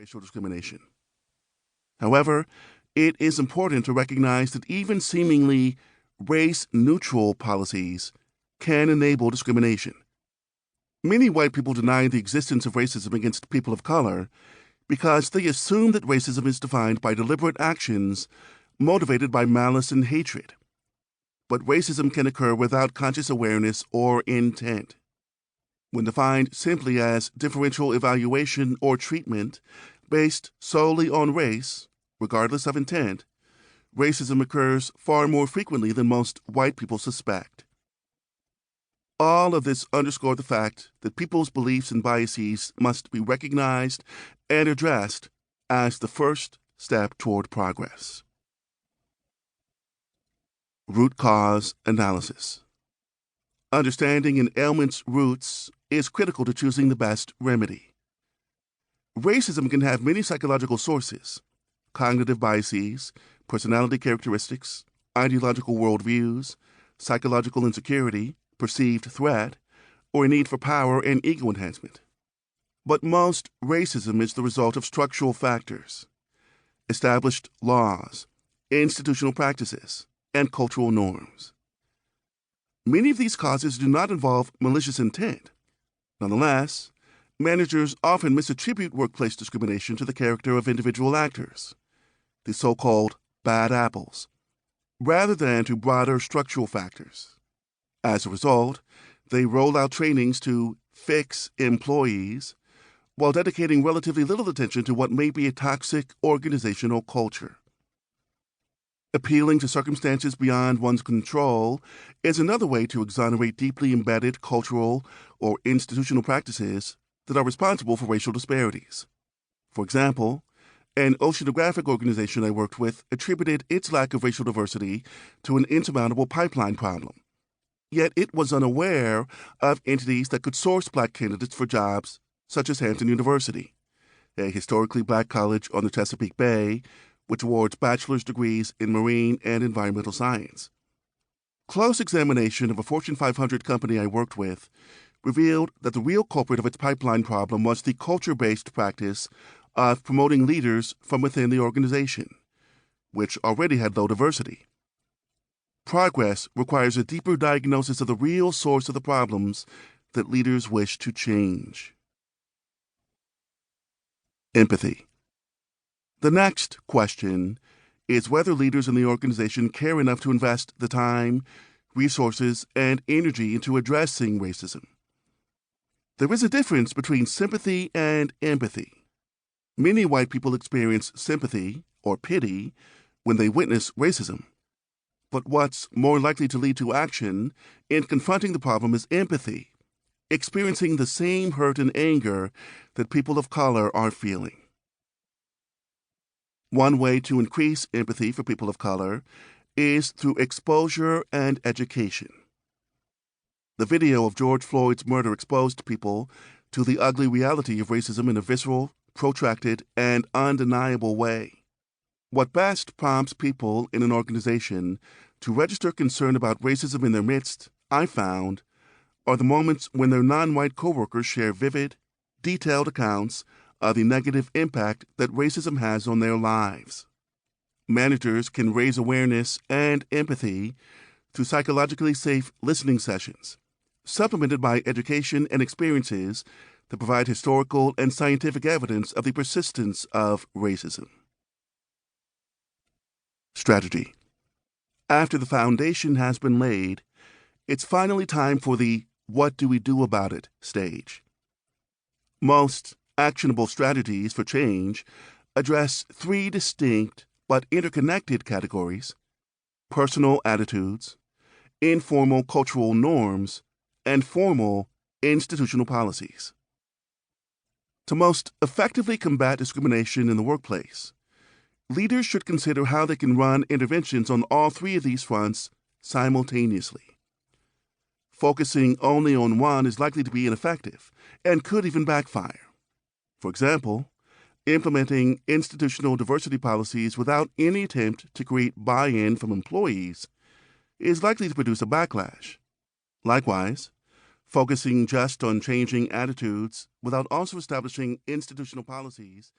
racial discrimination. However, it is important to recognize that even seemingly race-neutral policies can enable discrimination. Many white people deny the existence of racism against people of color because they assume that racism is defined by deliberate actions motivated by malice and hatred. But racism can occur without conscious awareness or intent. When defined simply as differential evaluation or treatment based solely on race, regardless of intent, racism occurs far more frequently than most white people suspect. All of this underscores the fact that people's beliefs and biases must be recognized and addressed as the first step toward progress. Root cause analysis. Understanding an ailment's roots is critical to choosing the best remedy. Racism can have many psychological sources: cognitive biases, personality characteristics, ideological worldviews, psychological insecurity, perceived threat, or a need for power and ego enhancement. But most racism is the result of structural factors: established laws, institutional practices, and cultural norms. Many of these causes do not involve malicious intent. Nonetheless, managers often misattribute workplace discrimination to the character of individual actors, the so-called bad apples, rather than to broader structural factors. As a result, they roll out trainings to fix employees while dedicating relatively little attention to what may be a toxic organizational culture. Appealing to circumstances beyond one's control is another way to exonerate deeply embedded cultural or institutional practices that are responsible for racial disparities. For example, an oceanographic organization I worked with attributed its lack of racial diversity to an insurmountable pipeline problem. Yet it was unaware of entities that could source black candidates for jobs, such as Hampton University, a historically black college on the Chesapeake Bay, which awards bachelor's degrees in marine and environmental science. Close examination of a Fortune 500 company I worked with revealed that the real culprit of its pipeline problem was the culture-based practice of promoting leaders from within the organization, which already had low diversity. Progress requires a deeper diagnosis of the real source of the problems that leaders wish to change. Empathy. The next question is whether leaders in the organization care enough to invest the time, resources, and energy into addressing racism. There is a difference between sympathy and empathy. Many white people experience sympathy or pity when they witness racism. But what's more likely to lead to action in confronting the problem is empathy, experiencing the same hurt and anger that people of color are feeling. One way to increase empathy for people of color is through exposure and education. The video of George Floyd's murder exposed people to the ugly reality of racism in a visceral, protracted, and undeniable way. What best prompts people in an organization to register concern about racism in their midst, I found, are the moments when their non-white coworkers share vivid, detailed accounts of the negative impact that racism has on their lives. Managers can raise awareness and empathy through psychologically safe listening sessions, supplemented by education and experiences that provide historical and scientific evidence of the persistence of racism. Strategy. After the foundation has been laid, it's finally time for the "what do we do about it" stage. Most actionable strategies for change address three distinct but interconnected categories: personal attitudes, informal cultural norms, and formal institutional policies. To most effectively combat discrimination in the workplace, leaders should consider how they can run interventions on all three of these fronts simultaneously. Focusing only on one is likely to be ineffective and could even backfire. For example, implementing institutional diversity policies without any attempt to create buy-in from employees is likely to produce a backlash. Likewise, focusing just on changing attitudes without also establishing institutional policies